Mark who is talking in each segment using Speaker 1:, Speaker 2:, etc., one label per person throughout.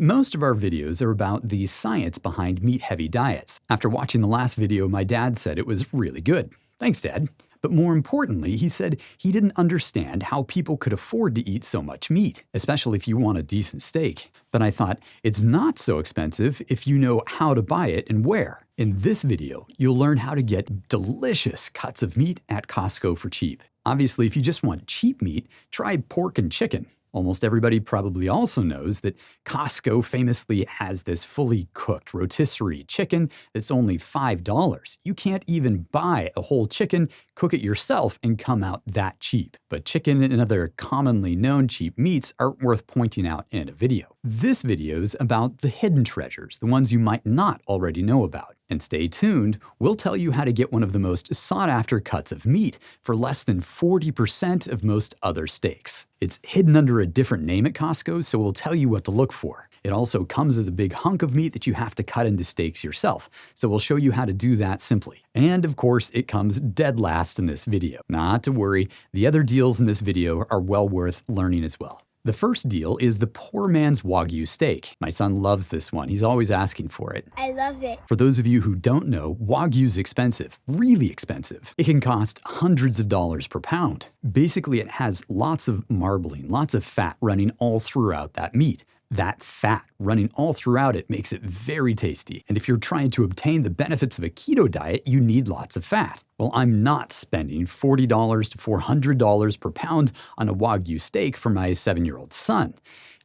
Speaker 1: Most of our videos are about the science behind meat-heavy diets. After watching the last video, my dad said it was really good. Thanks, Dad. But more importantly, he said he didn't understand how people could afford to eat so much meat, especially if you want a decent steak. But I thought, it's not so expensive if you know how to buy it and where. In this video, you'll learn how to get delicious cuts of meat at Costco for cheap. Obviously, if you just want cheap meat, try pork and chicken. Almost everybody probably also knows that Costco famously has this fully cooked rotisserie chicken that's only $5. You can't even buy a whole chicken, cook it yourself, and come out that cheap. But chicken and other commonly known cheap meats are worth pointing out in a video. This video's about the hidden treasures, the ones you might not already know about. And stay tuned, we'll tell you how to get one of the most sought-after cuts of meat for less than 40% of most other steaks. It's hidden under a different name at Costco, so we'll tell you what to look for. It also comes as a big hunk of meat that you have to cut into steaks yourself, so we'll show you how to do that simply. And of course, it comes dead last in this video. Not to worry, the other deals in this video are well worth learning as well. The first deal is the poor man's Wagyu steak. My son loves this one. He's always asking for it.
Speaker 2: I love it.
Speaker 1: For those of you who don't know, Wagyu's expensive, really expensive. It can cost hundreds of dollars per pound. Basically, it has lots of marbling, lots of fat running all throughout that meat. That fat running all throughout it makes it very tasty. And if you're trying to obtain the benefits of a keto diet, you need lots of fat. Well, I'm not spending $40 to $400 per pound on a Wagyu steak for my 7-year-old son.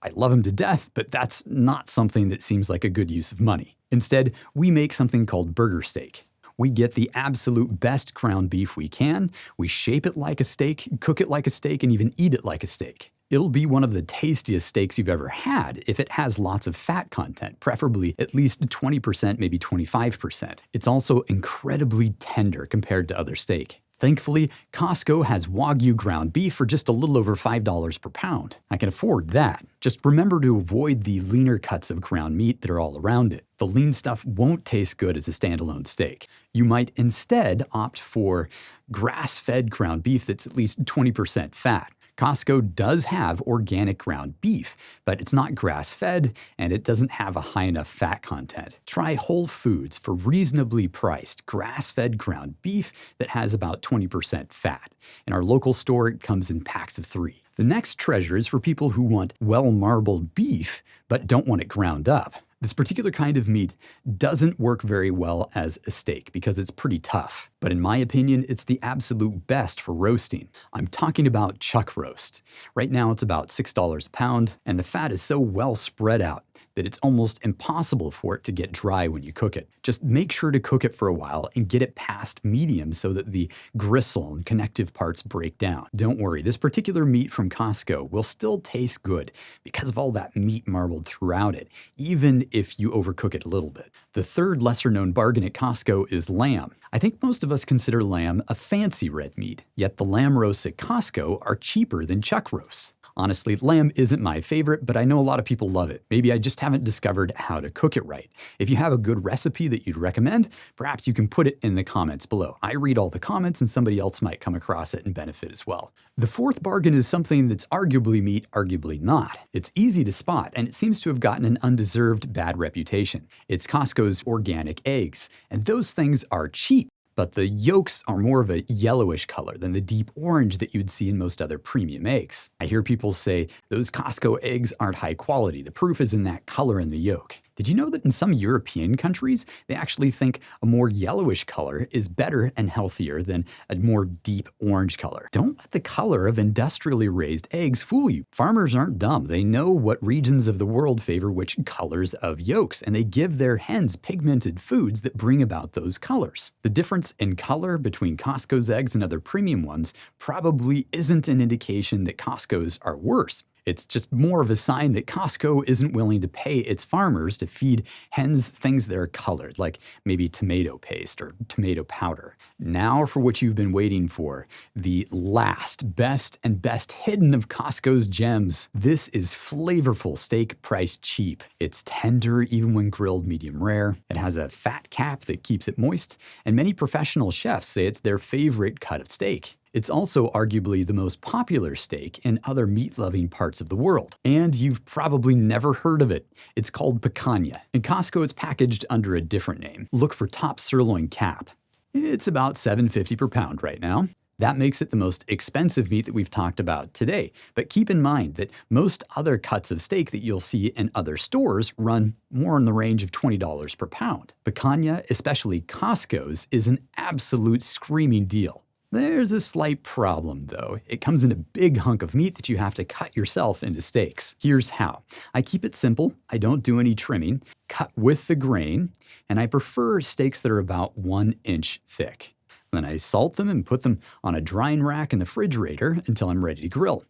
Speaker 1: I love him to death, but that's not something that seems like a good use of money. Instead, we make something called burger steak. We get the absolute best ground beef we can, we shape it like a steak, cook it like a steak, and even eat it like a steak. It'll be one of the tastiest steaks you've ever had if it has lots of fat content, preferably at least 20%, maybe 25%. It's also incredibly tender compared to other steak. Thankfully, Costco has Wagyu ground beef for just a little over $5 per pound. I can afford that. Just remember to avoid the leaner cuts of ground meat that are all around it. The lean stuff won't taste good as a standalone steak. You might instead opt for grass-fed ground beef that's at least 20% fat. Costco does have organic ground beef, but it's not grass-fed and it doesn't have a high enough fat content. Try Whole Foods for reasonably priced grass-fed ground beef that has about 20% fat. In our local store, it comes in packs of 3. The next treasure is for people who want well-marbled beef, but don't want it ground up. This particular kind of meat doesn't work very well as a steak because it's pretty tough. But in my opinion, it's the absolute best for roasting. I'm talking about chuck roast. Right now it's about $6 a pound, and the fat is so well spread out that it's almost impossible for it to get dry when you cook it. Just make sure to cook it for a while and get it past medium so that the gristle and connective parts break down. Don't worry, this particular meat from Costco will still taste good because of all that meat marbled throughout it, even if you overcook it a little bit. The third lesser-known bargain at Costco is lamb. I think most of us consider lamb a fancy red meat, yet the lamb roasts at Costco are cheaper than chuck roasts. Honestly, lamb isn't my favorite, but I know a lot of people love it. Maybe I just haven't discovered how to cook it right. If you have a good recipe that you'd recommend, perhaps you can put it in the comments below. I read all the comments and somebody else might come across it and benefit as well. The fourth bargain is something that's arguably meat, arguably not. It's easy to spot, and it seems to have gotten an undeserved bad reputation. It's Costco's organic eggs, and those things are cheap. But the yolks are more of a yellowish color than the deep orange that you'd see in most other premium eggs. I hear people say those Costco eggs aren't high quality. The proof is in that color in the yolk. Did you know that in some European countries, they actually think a more yellowish color is better and healthier than a more deep orange color? Don't let the color of industrially raised eggs fool you. Farmers aren't dumb. They know what regions of the world favor which colors of yolks, and they give their hens pigmented foods that bring about those colors. The difference in color between Costco's eggs and other premium ones probably isn't an indication that Costco's are worse. It's just more of a sign that Costco isn't willing to pay its farmers to feed hens things that are colored, like maybe tomato paste or tomato powder. Now for what you've been waiting for, the last, best, and best hidden of Costco's gems. This is flavorful steak priced cheap. It's tender even when grilled medium rare. It has a fat cap that keeps it moist, and many professional chefs say it's their favorite cut of steak. It's also arguably the most popular steak in other meat-loving parts of the world. And you've probably never heard of it. It's called picanha. In Costco, it's packaged under a different name. Look for top sirloin cap. It's about $7.50 per pound right now. That makes it the most expensive meat that we've talked about today. But keep in mind that most other cuts of steak that you'll see in other stores run more in the range of $20 per pound. Picanha, especially Costco's, is an absolute screaming deal. There's a slight problem though. It comes in a big hunk of meat that you have to cut yourself into steaks. Here's how. I keep it simple. I don't do any trimming, cut with the grain, and I prefer steaks that are about 1 inch thick. Then I salt them and put them on a drying rack in the refrigerator until I'm ready to grill.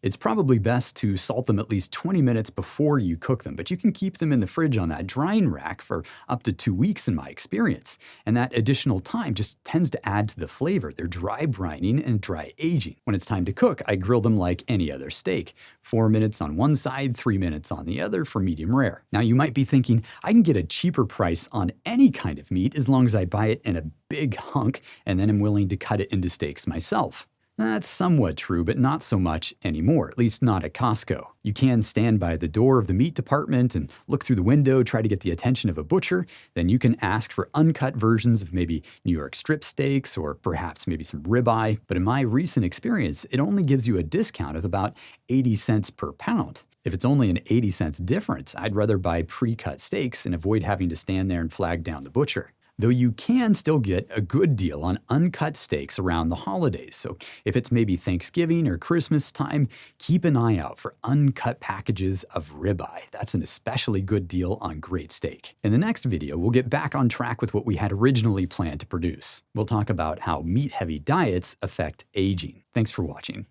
Speaker 1: It's probably best to salt them at least 20 minutes before you cook them, but you can keep them in the fridge on that drying rack for up to 2 weeks in my experience. And that additional time just tends to add to the flavor. They're dry brining and dry aging. When it's time to cook, I grill them like any other steak. 4 minutes on one side, 3 minutes on the other for medium rare. Now you might be thinking, I can get a cheaper price on any kind of meat as long as I buy it in a big hunk and then I'm willing to cut it into steaks myself. That's somewhat true, but not so much anymore, at least not at Costco. You can stand by the door of the meat department and look through the window, try to get the attention of a butcher. Then you can ask for uncut versions of maybe New York strip steaks or perhaps maybe some ribeye. But in my recent experience, it only gives you a discount of about 80 cents per pound. If it's only an 80 cents difference, I'd rather buy pre-cut steaks and avoid having to stand there and flag down the butcher. Though you can still get a good deal on uncut steaks around the holidays. So if it's maybe Thanksgiving or Christmas time, keep an eye out for uncut packages of ribeye. That's an especially good deal on great steak. In the next video, we'll get back on track with what we had originally planned to produce. We'll talk about how meat-heavy diets affect aging. Thanks for watching.